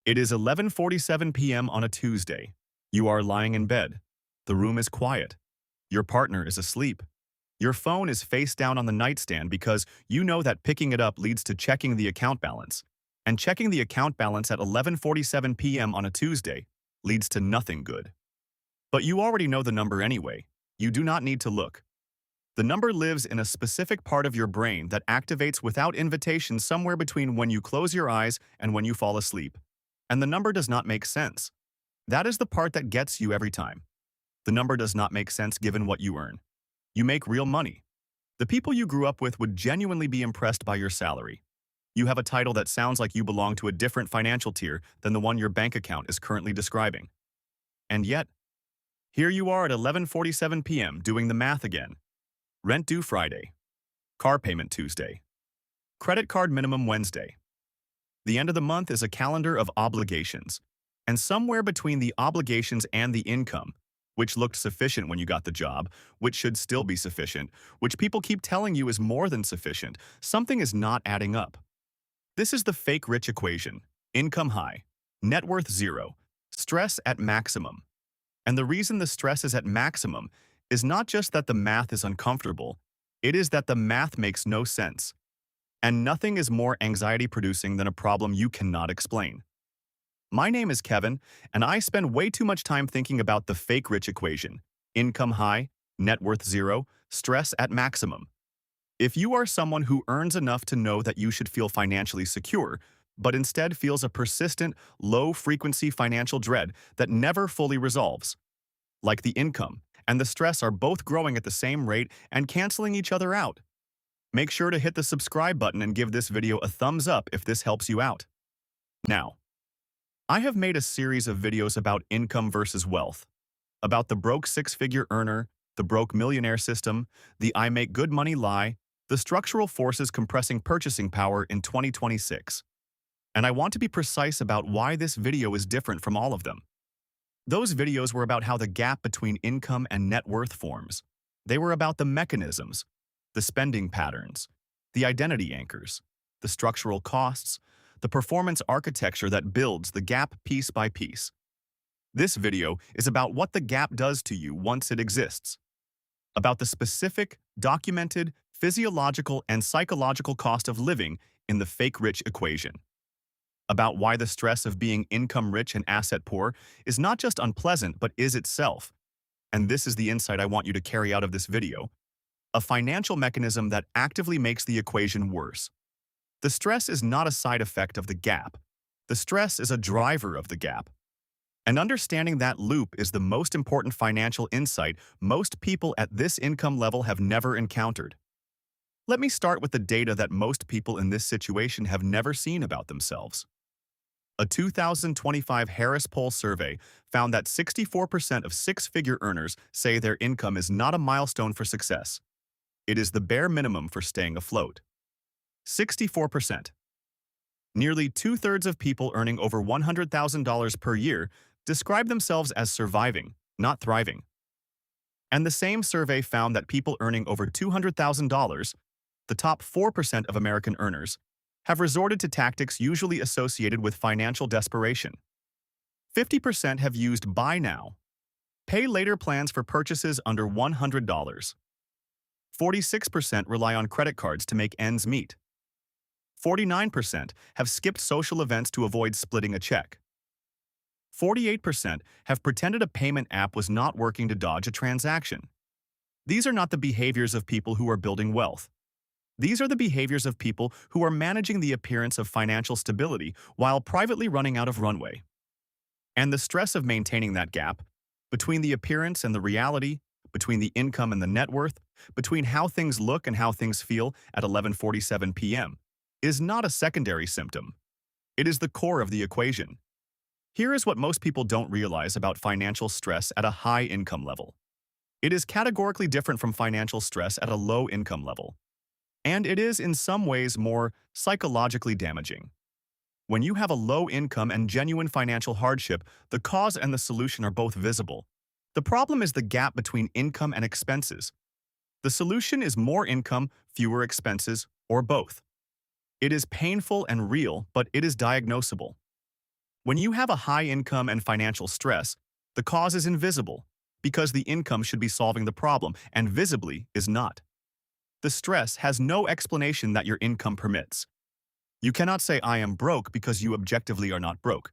It is 11:47 p.m. on a Tuesday. You are lying in bed. The room is quiet. Your partner is asleep. Your phone is face down on the nightstand because you know that picking it up leads to checking the account balance. And checking the account balance at 11:47 p.m. on a Tuesday leads to nothing good. But you already know the number anyway. You do not need to look. The number lives in a specific part of your brain that activates without invitation somewhere between when you close your eyes and when you fall asleep. And the number does not make sense. That is the part that gets you every time. The number does not make sense given what you earn. You make real money. The people you grew up with would genuinely be impressed by your salary. You have a title that sounds like you belong to a different financial tier than the one your bank account is currently describing. And yet, here you are at 11:47 p.m. doing the math again. Rent due Friday. Car payment Tuesday. Credit card minimum Wednesday. The end of the month is a calendar of obligations. And somewhere between the obligations and the income, which looked sufficient when you got the job, which should still be sufficient, which people keep telling you is more than sufficient, something is not adding up. This is the fake rich equation. Income high, net worth zero, stress at maximum. And the reason the stress is at maximum is not just that the math is uncomfortable, it is that the math makes no sense. And nothing is more anxiety-producing than a problem you cannot explain. My name is Kevin, and I spend way too much time thinking about the fake rich equation. Income high, net worth zero, stress at maximum. If you are someone who earns enough to know that you should feel financially secure, but instead feels a persistent, low-frequency financial dread that never fully resolves, like the income and the stress are both growing at the same rate and canceling each other out. Make sure to hit the subscribe button and give this video a thumbs up if this helps you out. Now, I have made a series of videos about income versus wealth, about the broke six-figure earner, the broke millionaire system, the I make good money lie, the structural forces compressing purchasing power in 2026. And I want to be precise about why this video is different from all of them. Those videos were about how the gap between income and net worth forms. They were about the mechanisms, the spending patterns, the identity anchors, the structural costs, the performance architecture that builds the gap piece by piece. This video is about what the gap does to you once it exists, about the specific, documented, physiological, and psychological cost of living in the fake rich equation, about why the stress of being income rich and asset poor is not just unpleasant but is itself. And this is the insight I want you to carry out of this video, a financial mechanism that actively makes the equation worse. The stress is not a side effect of the gap. The stress is a driver of the gap. And understanding that loop is the most important financial insight most people at this income level have never encountered. Let me start with the data that most people in this situation have never seen about themselves. A 2025 Harris Poll survey found that 64% of six-figure earners say their income is not a milestone for success. It is the bare minimum for staying afloat. 64%. Nearly two-thirds of people earning over $100,000 per year describe themselves as surviving, not thriving. And the same survey found that people earning over $200,000, the top 4% of American earners, have resorted to tactics usually associated with financial desperation. 50% have used buy now, pay later plans for purchases under $100. 46% rely on credit cards to make ends meet. 49% have skipped social events to avoid splitting a check. 48% have pretended a payment app was not working to dodge a transaction. These are not the behaviors of people who are building wealth. These are the behaviors of people who are managing the appearance of financial stability while privately running out of runway. And the stress of maintaining that gap, between the appearance and the reality, between the income and the net worth, between how things look and how things feel at 11:47 p.m., is not a secondary symptom. It is the core of the equation. Here is what most people don't realize about financial stress at a high income level. It is categorically different from financial stress at a low income level. And it is in some ways more psychologically damaging. When you have a low income and genuine financial hardship, the cause and the solution are both visible. The problem is the gap between income and expenses. The solution is more income, fewer expenses, or both. It is painful and real, but it is diagnosable. When you have a high income and financial stress, the cause is invisible because the income should be solving the problem and visibly is not. The stress has no explanation that your income permits. You cannot say I am broke because you objectively are not broke.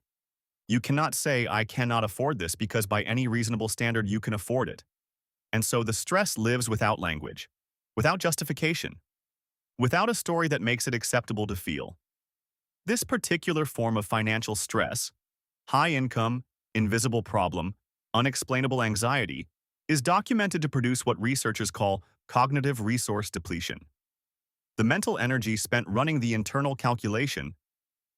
You cannot say I cannot afford this because by any reasonable standard you can afford it. And so the stress lives without language, without justification, without a story that makes it acceptable to feel. This particular form of financial stress, high income, invisible problem, unexplainable anxiety, is documented to produce what researchers call cognitive resource depletion. The mental energy spent running the internal calculation,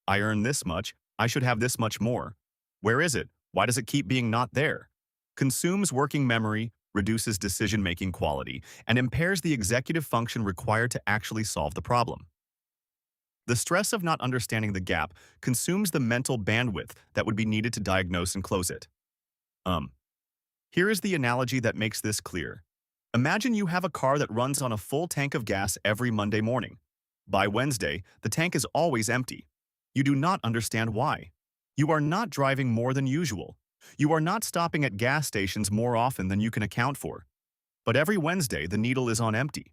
I earn this much, I should have this much more. Where is it? Why does it keep being not there? Consumes working memory, reduces decision-making quality, and impairs the executive function required to actually solve the problem. The stress of not understanding the gap consumes the mental bandwidth that would be needed to diagnose and close it. Here is the analogy that makes this clear. Imagine you have a car that runs on a full tank of gas every Monday morning. By Wednesday, the tank is always empty. You do not understand why. You are not driving more than usual. You are not stopping at gas stations more often than you can account for. But every Wednesday, the needle is on empty.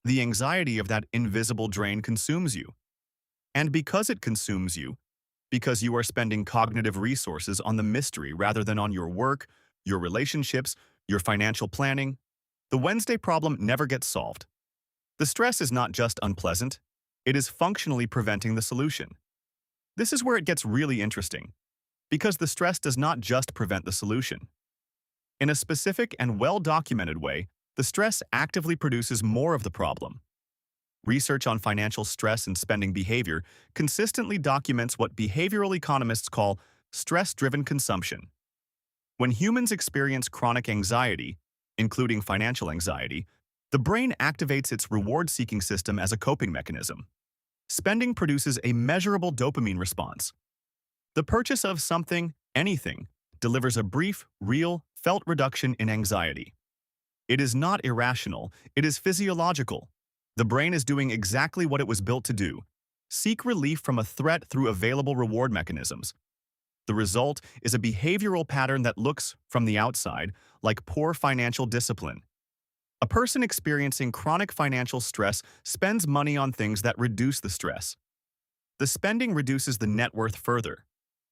The anxiety of that invisible drain consumes you. And because it consumes you, because you are spending cognitive resources on the mystery rather than on your work, your relationships, your financial planning, the Wednesday problem never gets solved. The stress is not just unpleasant, it is functionally preventing the solution. This is where it gets really interesting, because the stress does not just prevent the solution. In a specific and well-documented way, the stress actively produces more of the problem. Research on financial stress and spending behavior consistently documents what behavioral economists call stress-driven consumption. When humans experience chronic anxiety, including financial anxiety, the brain activates its reward-seeking system as a coping mechanism. Spending produces a measurable dopamine response. The purchase of something, anything, delivers a brief, real, felt reduction in anxiety. It is not irrational, it is physiological. The brain is doing exactly what it was built to do: seek relief from a threat through available reward mechanisms. The result is a behavioral pattern that looks, from the outside, like poor financial discipline. A person experiencing chronic financial stress spends money on things that reduce the stress. The spending reduces the net worth further.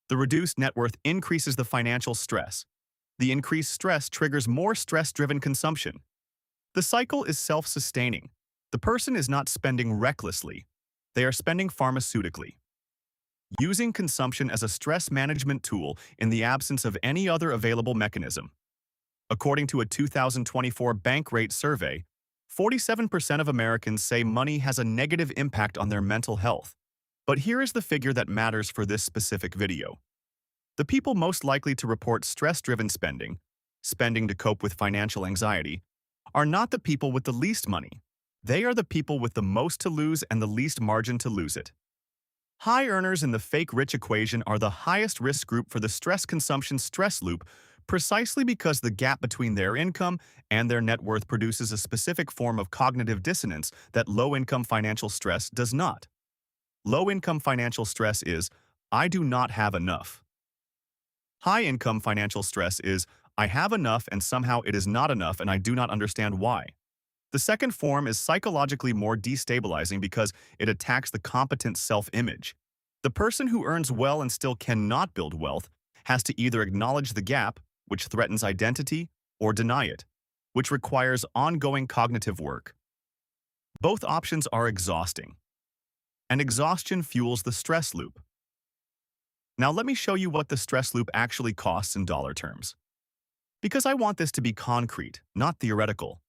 The reduced net worth increases the financial stress. The increased stress triggers more stress-driven consumption. The cycle is self-sustaining. The person is not spending recklessly. They are spending pharmaceutically. Using consumption as a stress management tool in the absence of any other available mechanism. According to a 2024 Bankrate survey, 47% of Americans say money has a negative impact on their mental health. But here is the figure that matters for this specific video. The people most likely to report stress-driven spending, spending to cope with financial anxiety, are not the people with the least money. They are the people with the most to lose and the least margin to lose it. High earners in the fake-rich equation are the highest risk group for the stress consumption stress loop precisely because the gap between their income and their net worth produces a specific form of cognitive dissonance that low-income financial stress does not. Low-income financial stress is, I do not have enough. High-income financial stress is, I have enough and somehow it is not enough and I do not understand why. The second form is psychologically more destabilizing because it attacks the competent self-image. The person who earns well and still cannot build wealth has to either acknowledge the gap, which threatens identity, or deny it, which requires ongoing cognitive work. Both options are exhausting, and exhaustion fuels the stress loop. Now let me show you what the stress loop actually costs in dollar terms. Because I want this to be concrete, not theoretical.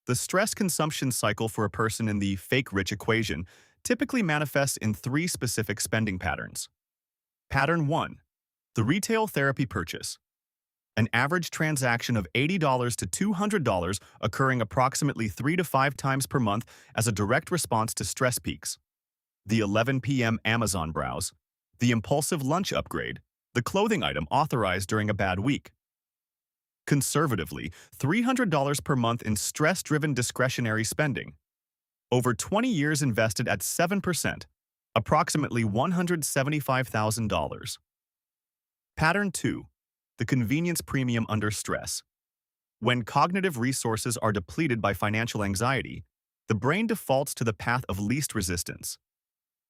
The stress consumption cycle for a person in the fake-rich equation typically manifests in three specific spending patterns. Pattern 1. The retail therapy purchase. An average transaction of $80 to $200 occurring approximately 3 to 5 times per month as a direct response to stress peaks. The 11 p.m. Amazon browse. The impulsive lunch upgrade. The clothing item authorized during a bad week. Conservatively, $300 per month in stress-driven discretionary spending. Over 20 years invested at 7%, approximately $175,000. Pattern 2. The convenience premium under stress. When cognitive resources are depleted by financial anxiety, the brain defaults to the path of least resistance.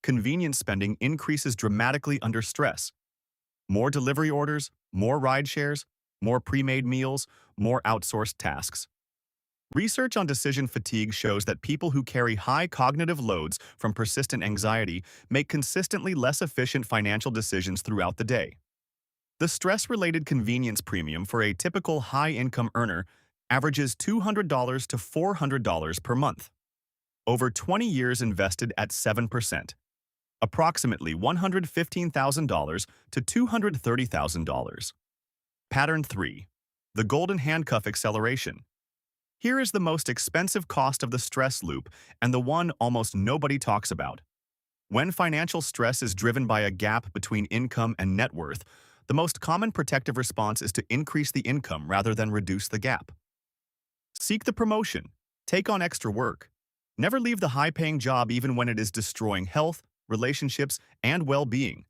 Convenience spending increases dramatically under stress. More delivery orders, more ride shares, more pre-made meals, more outsourced tasks. Research on decision fatigue shows that people who carry high cognitive loads from persistent anxiety make consistently less efficient financial decisions throughout the day. The stress-related convenience premium for a typical high-income earner averages $200 to $400 per month. Over 20 years invested at 7%, approximately $115,000 to $230,000. Pattern 3. The golden handcuff acceleration. Here is the most expensive cost of the stress loop and the one almost nobody talks about. When financial stress is driven by a gap between income and net worth, the most common protective response is to increase the income rather than reduce the gap. Seek the promotion. Take on extra work. Never leave the high-paying job even when it is destroying health, relationships, and well-being.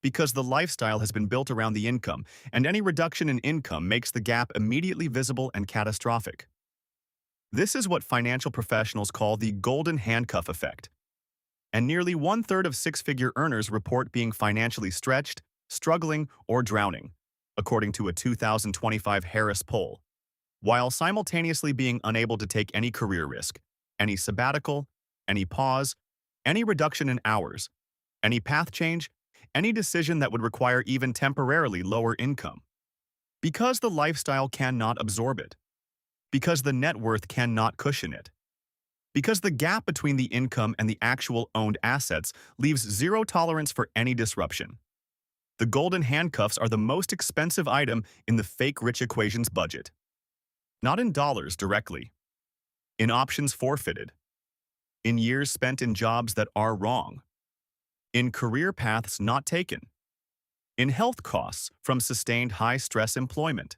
Because the lifestyle has been built around the income, and any reduction in income makes the gap immediately visible and catastrophic. This is what financial professionals call the golden handcuff effect. And nearly one-third of six-figure earners report being financially stretched, struggling, or drowning, according to a 2025 Harris poll, while simultaneously being unable to take any career risk, any sabbatical, any pause, any reduction in hours, any path change, any decision that would require even temporarily lower income. Because the lifestyle cannot absorb it. Because the net worth cannot cushion it. Because the gap between the income and the actual owned assets leaves zero tolerance for any disruption. The golden handcuffs are the most expensive item in the fake rich equation's budget. Not in dollars directly. In options forfeited. In years spent in jobs that are wrong. In career paths not taken. In health costs from sustained high-stress employment.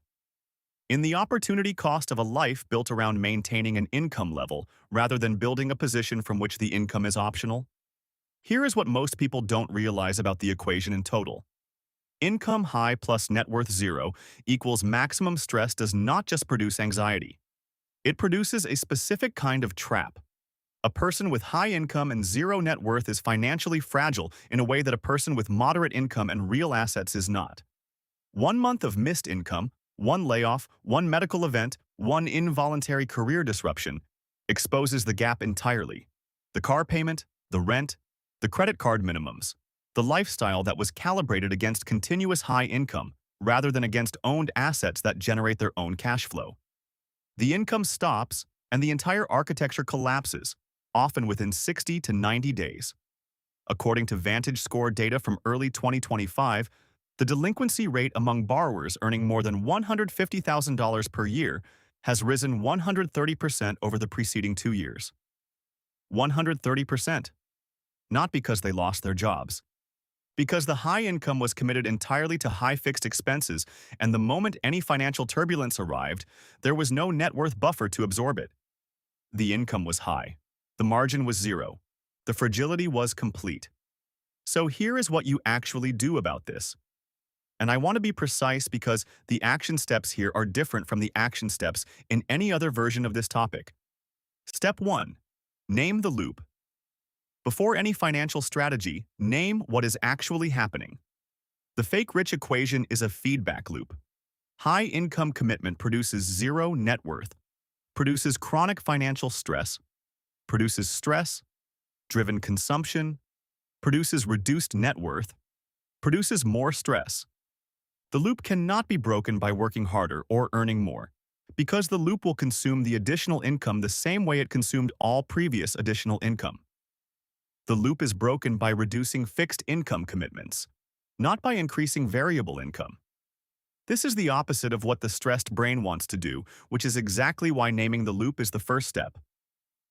In the opportunity cost of a life built around maintaining an income level rather than building a position from which the income is optional. Here is what most people don't realize about the equation in total. Income high plus net worth zero equals maximum stress does not just produce anxiety. It produces a specific kind of trap. A person with high income and zero net worth is financially fragile in a way that a person with moderate income and real assets is not. 1 month of missed income, one layoff, one medical event, one involuntary career disruption exposes the gap entirely. The car payment, the rent, the credit card minimums, the lifestyle that was calibrated against continuous high income rather than against owned assets that generate their own cash flow. The income stops and the entire architecture collapses, often within 60 to 90 days. According to Vantage Score data from early 2025, the delinquency rate among borrowers earning more than $150,000 per year has risen 130% over the preceding 2 years. 130%. Not because they lost their jobs. Because the high income was committed entirely to high fixed expenses, and the moment any financial turbulence arrived, there was no net worth buffer to absorb it. The income was high. The margin was zero. The fragility was complete. So here is what you actually do about this. And I want to be precise because the action steps here are different from the action steps in any other version of this topic. Step 1. Name the loop. Before any financial strategy, name what is actually happening. The fake rich equation is a feedback loop. High income commitment produces zero net worth, produces chronic financial stress, produces stress, driven consumption, produces reduced net worth, produces more stress. The loop cannot be broken by working harder or earning more, because the loop will consume the additional income the same way it consumed all previous additional income. The loop is broken by reducing fixed income commitments, not by increasing variable income. This is the opposite of what the stressed brain wants to do, which is exactly why naming the loop is the first step.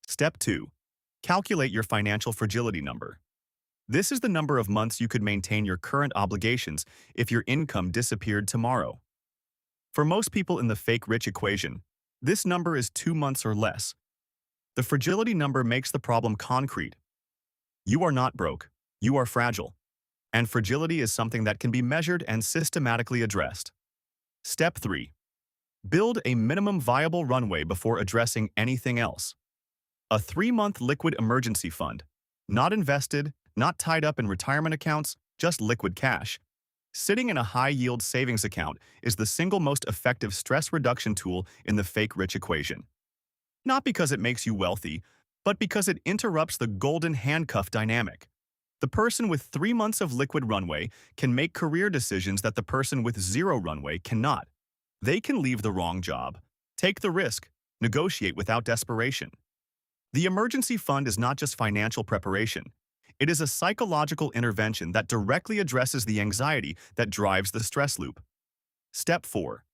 Step 2. Calculate your financial fragility number. This is the number of months you could maintain your current obligations if your income disappeared tomorrow. For most people in the fake rich equation, this number is 2 months or less. The fragility number makes the problem concrete. You are not broke. You are fragile. And fragility is something that can be measured and systematically addressed. Step 3. Build a minimum viable runway before addressing anything else. A 3-month liquid emergency fund. Not invested, not tied up in retirement accounts, just liquid cash. Sitting in a high-yield savings account is the single most effective stress reduction tool in the fake-rich equation. Not because it makes you wealthy, but because it interrupts the golden handcuff dynamic. The person with 3 months of liquid runway can make career decisions that the person with 0 runway cannot. They can leave the wrong job, take the risk, negotiate without desperation. The emergency fund is not just financial preparation. It is a psychological intervention that directly addresses the anxiety that drives the stress loop. Step 4.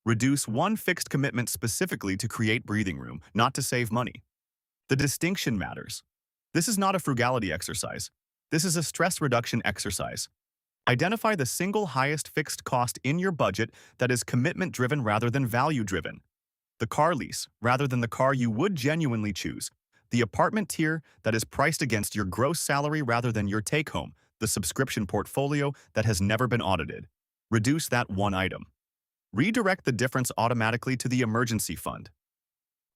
Reduce one fixed commitment specifically to create breathing room, not to save money. The distinction matters. This is not a frugality exercise. This is a stress reduction exercise. Identify the single highest fixed cost in your budget that is commitment-driven rather than value-driven. The car lease rather than the car you would genuinely choose. The apartment tier that is priced against your gross salary rather than your take-home. The subscription portfolio that has never been audited. Reduce that one item. Redirect the difference automatically to the emergency fund.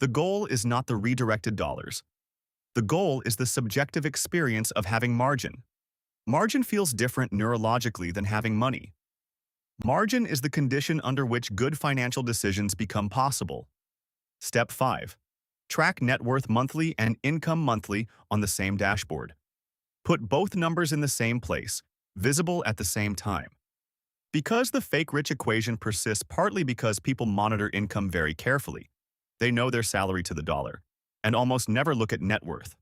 The goal is not the redirected dollars. The goal is the subjective experience of having margin. Margin feels different neurologically than having money. Margin is the condition under which good financial decisions become possible. Step 5. Track net worth monthly and income monthly on the same dashboard. Put both numbers in the same place, visible at the same time. Because the fake-rich equation persists partly because people monitor income very carefully. They know their salary to the dollar, and almost never look at net worth.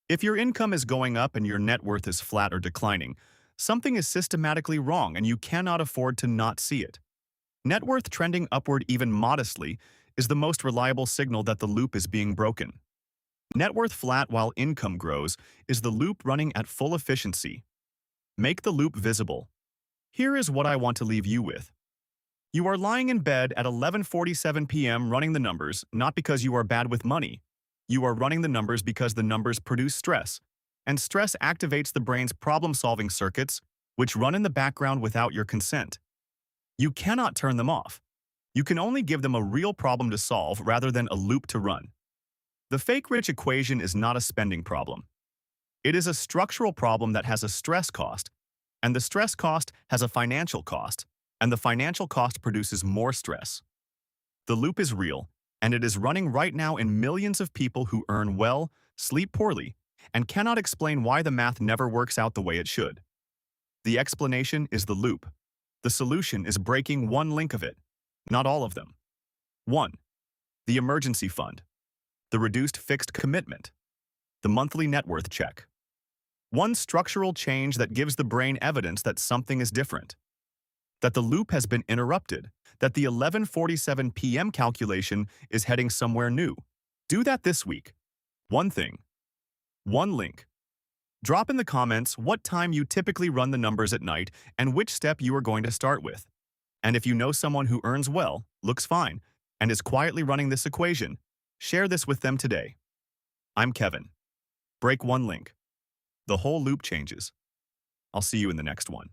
If your income is going up and your net worth is flat or declining, something is systematically wrong and you cannot afford to not see it. Net worth trending upward even modestly is the most reliable signal that the loop is being broken. Net worth flat while income grows is the loop running at full efficiency. Make the loop visible. Here is what I want to leave you with. You are lying in bed at 11:47 p.m. running the numbers, not because you are bad with money. You are running the numbers because the numbers produce stress, and stress activates the brain's problem-solving circuits, which run in the background without your consent. You cannot turn them off. You can only give them a real problem to solve rather than a loop to run. The fake-rich equation is not a spending problem. It is a structural problem that has a stress cost, and the stress cost has a financial cost, and the financial cost produces more stress. The loop is real, and it is running right now in millions of people who earn well, sleep poorly, and cannot explain why the math never works out the way it should. The explanation is the loop. The solution is breaking one link of it, not all of them. 1. The emergency fund. The reduced fixed commitment. The monthly net worth check. One structural change that gives the brain evidence that something is different. That the loop has been interrupted. That the 11:47 p.m. calculation is heading somewhere new. Do that this week. One thing. One link. Drop in the comments what time you typically run the numbers at night and which step you are going to start with. And if you know someone who earns well, looks fine, and is quietly running this equation, share this with them today. I'm Kevin. Break one link. The whole loop changes. I'll see you in the next one.